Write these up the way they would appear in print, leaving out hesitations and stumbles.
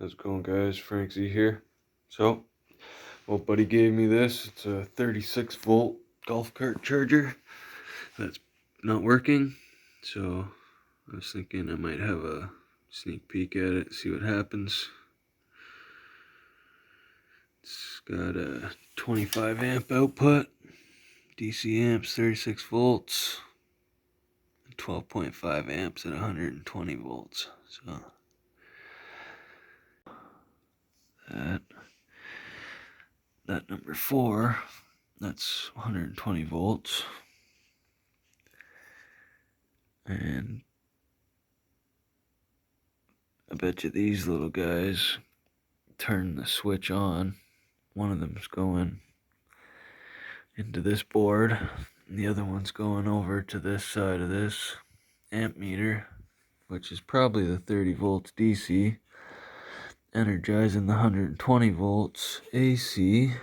How's it going, guys? Frank Z here. So, old buddy gave me this. It's a 36 volt golf cart charger that's not working. So, I was thinking I might have a sneak peek at it, see what happens. It's got a 25 amp output, DC amps, 36 volts, 12.5 amps at 120 volts. So, that number 4, that's 120 volts. And I bet you these little guys turn the switch on. One of them's going into this board, and the other one's going over to this side of this amp meter, which is probably the 30 volts DC, energizing the 120 volts AC.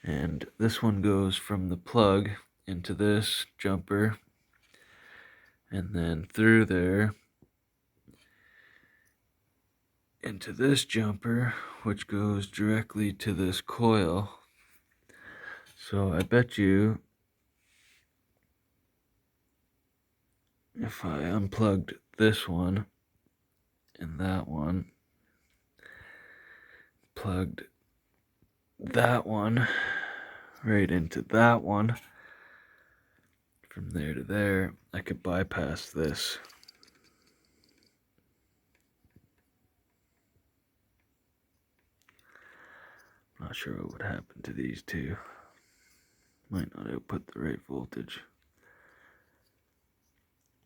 And this one goes from the plug into this jumper, and then through there into this jumper, which goes directly to this coil. So I bet you if I unplugged this one and that one, plugged that one right into that one, from there to there, I could bypass this. Not sure what would happen to these two. Might not output the right voltage.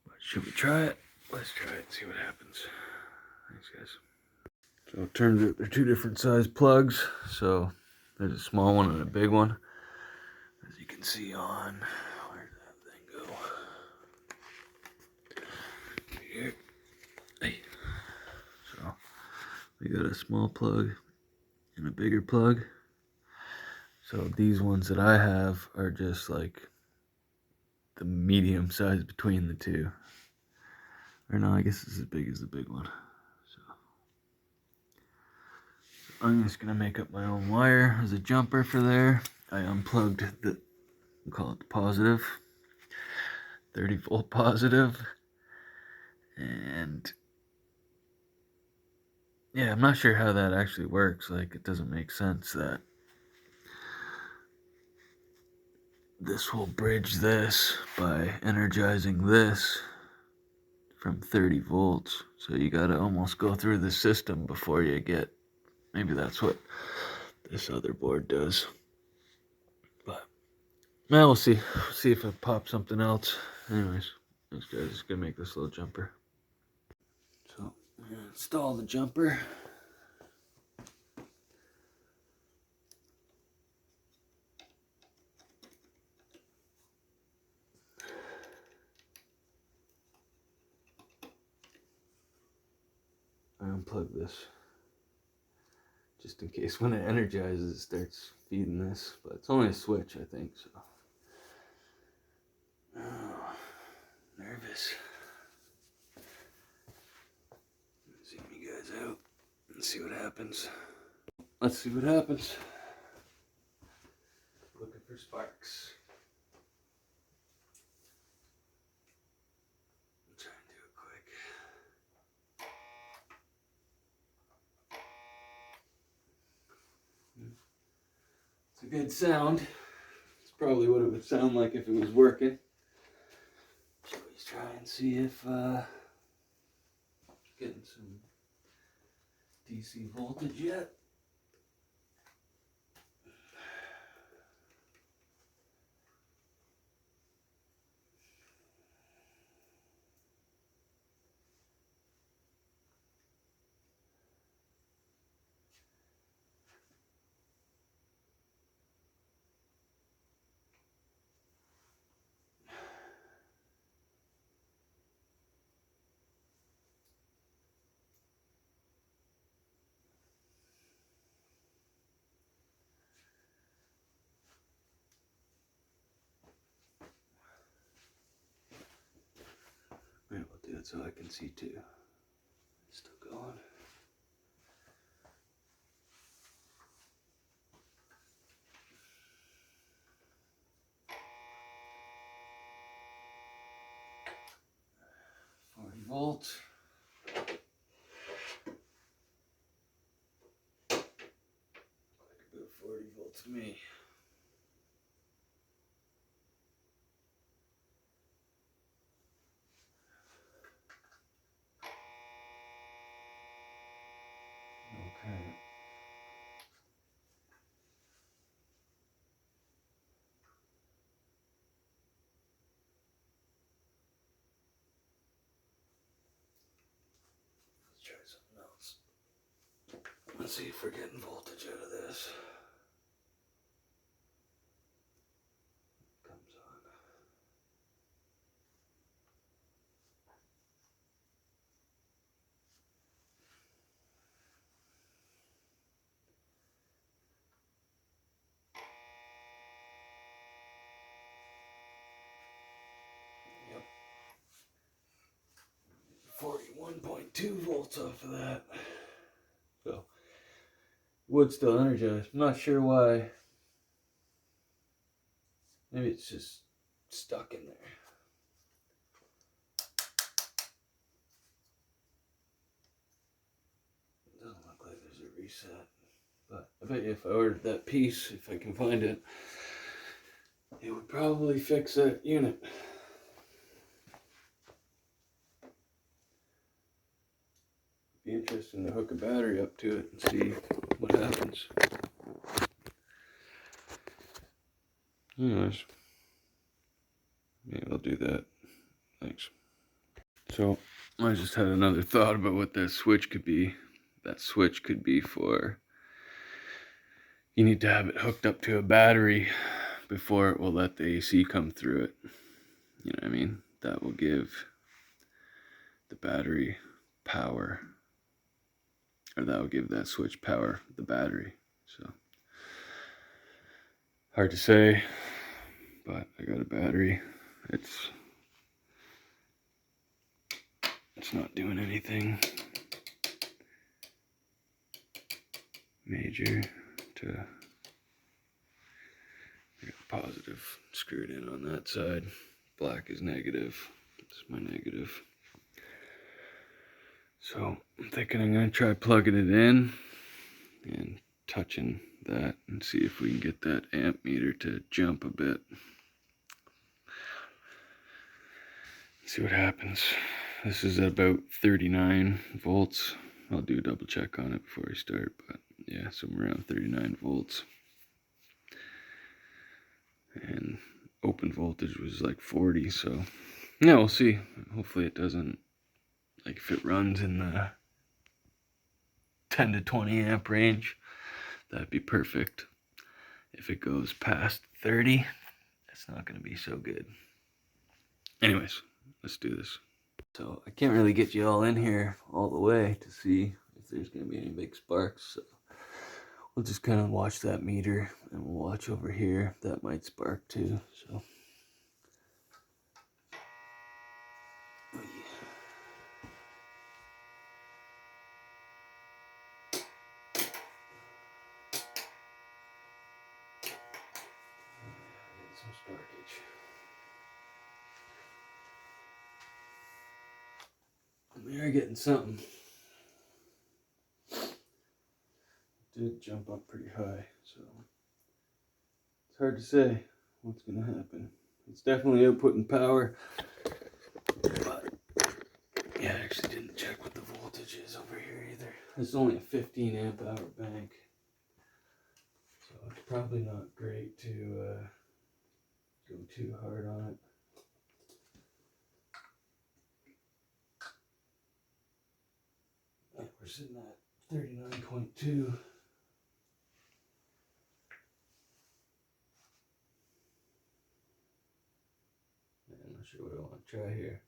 But should we try it? Let's try it and see what happens. Thanks, guys. So it turns out they're two different size plugs. So there's a small one and a big one. As you can see on, where did that thing go? Here. Hey. So we got a small plug and a bigger plug. So these ones that I have are just like the medium size between the two. Or no, I guess it's as big as the big one. So I'm just gonna make up my own wire as a jumper for there. I unplugged the, we'll call it the positive, 30 volt positive. And yeah, I'm not sure how that actually works. Like, it doesn't make sense that this will bridge this by energizing this from 30 volts. So you gotta almost go through the system before you get, maybe that's what this other board does. But, well, we'll see. See if I pop something else. Anyways, thanks guys, just gonna make this little jumper. So, I'm gonna install the jumper. I unplug this just in case when it energizes it starts feeding this, but it's only a switch, I think. So, oh, nervous. Zoom you guys out and see what happens. Let's see what happens. Looking for sparks. I'll try and do it quick. It's a good sound. It's probably what it would sound like if it was working. Shall we try and see if getting some DC voltage yet? Maybe I'll do it so I can see too. It's still going. volts. Like about 40 volts to me. Okay. Let's try something else. Let's see if we're getting voltage out of this. Comes on. Yep. 41.2 volts off of that. So, wood's still energized. I'm not sure why. Maybe it's just stuck in there. It doesn't look like there's a reset. But I bet you if I ordered that piece, if I can find it, it would probably fix that unit. Be interesting to hook a battery up to it and see what happens. Anyways, maybe I'll do that. Thanks. So I just had another thought about what that switch could be. That switch could be for, you need to have it hooked up to a battery before it will let the AC come through it. You know what I mean? That will give the battery power, or that will give that switch power, the battery. So hard to say, but I got a battery. It's not doing anything major to, I got positive screwed in on that side. Black is negative. This is my negative. So I'm thinking I'm gonna try plugging it in and touching that and see if we can get that amp meter to jump a bit. See what happens. This is at about 39 volts. I'll do a double check on it before I start, but yeah, somewhere around 39 volts. And open voltage was like 40, so yeah, we'll see. Hopefully it doesn't, like if it runs in the 10 to 20 amp range, that'd be perfect. If it goes past 30, that's not going to be so good. Anyways, let's do this. So I can't really get you all in here all the way to see if there's going to be any big sparks. So we'll just kind of watch that meter, and we'll watch over here. That might spark too. So. Oh, yeah. Some sparkage. We are getting something. It did jump up pretty high, so it's hard to say what's gonna happen. It's definitely outputting power, but yeah, I actually didn't check what the voltage is over here either. It's only a 15 amp hour bank, so it's probably not great to go too hard on it. Yeah, we're sitting at 39.2. I'm not sure what I want to try here.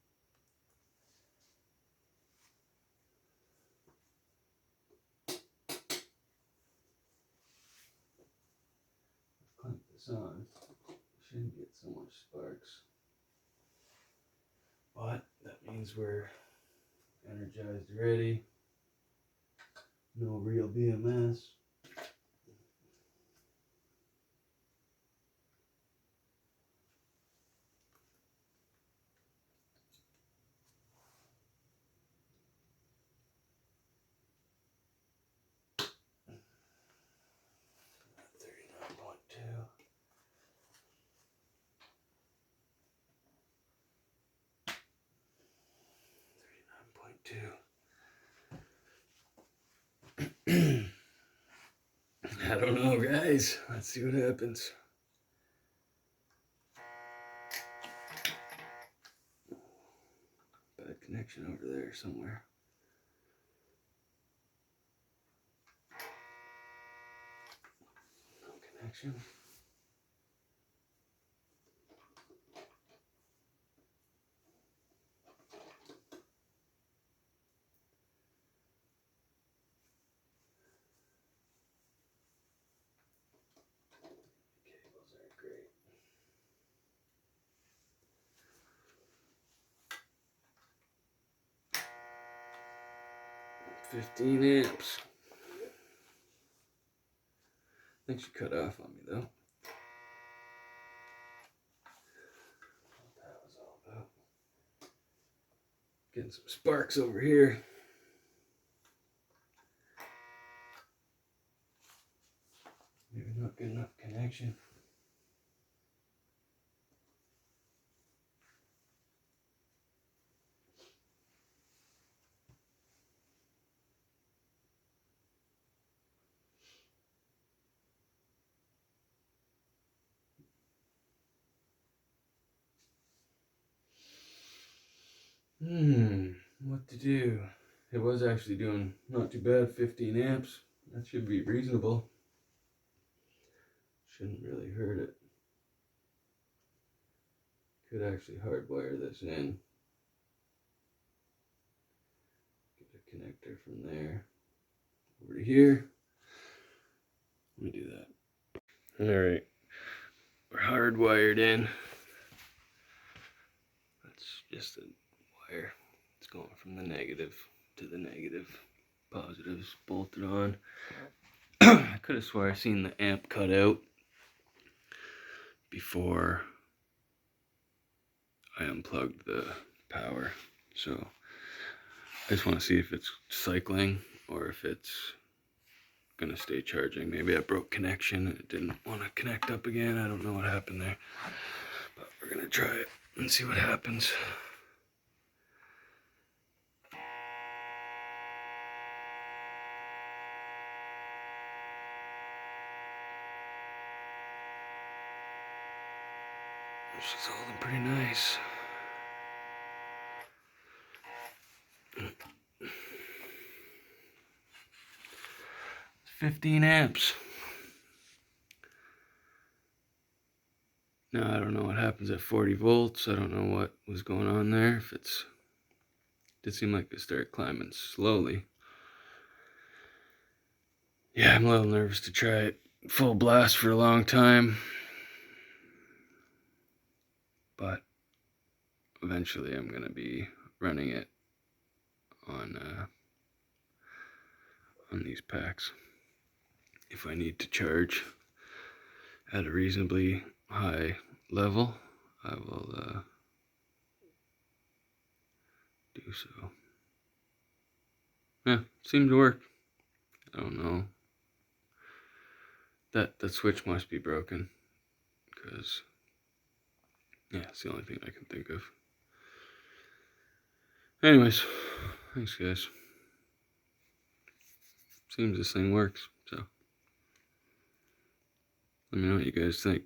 Clamp this on. Shouldn't get so much sparks. But that means we're energized already. No real BMS. too. I don't know, guys. Let's see what happens. Bad connection over there somewhere. No connection. Cables aren't great. 15 amps. I think she cut off on me though. What that was all about. Getting some sparks over here. Maybe not good enough connection. What to do? It was actually doing not too bad, 15 amps. That should be reasonable. Shouldn't really hurt it. Could actually hardwire this in. Get a connector from there over to here. Let me do that. Alright. We're hardwired in. That's just a wire. It's going from the negative to the negative. Positives bolted on. I could have swore I seen the amp cut out before I unplugged the power. So I just want to see if it's cycling or if it's gonna stay charging. Maybe I broke connection and it didn't want to connect up again. I don't know what happened there. But we're gonna try it and see what happens. She's holding pretty nice. It's 15 amps. Now I don't know what happens at 40 volts. I don't know what was going on there. If it did seem like it started climbing slowly. Yeah, I'm a little nervous to try it full blast for a long time. But eventually I'm gonna be running it on these packs. If I need to charge at a reasonably high level, I will do so. Yeah, seemed to work. I don't know. That switch must be broken, because yeah, it's the only thing I can think of. Anyways, thanks guys. Seems this thing works, so let me know what you guys think.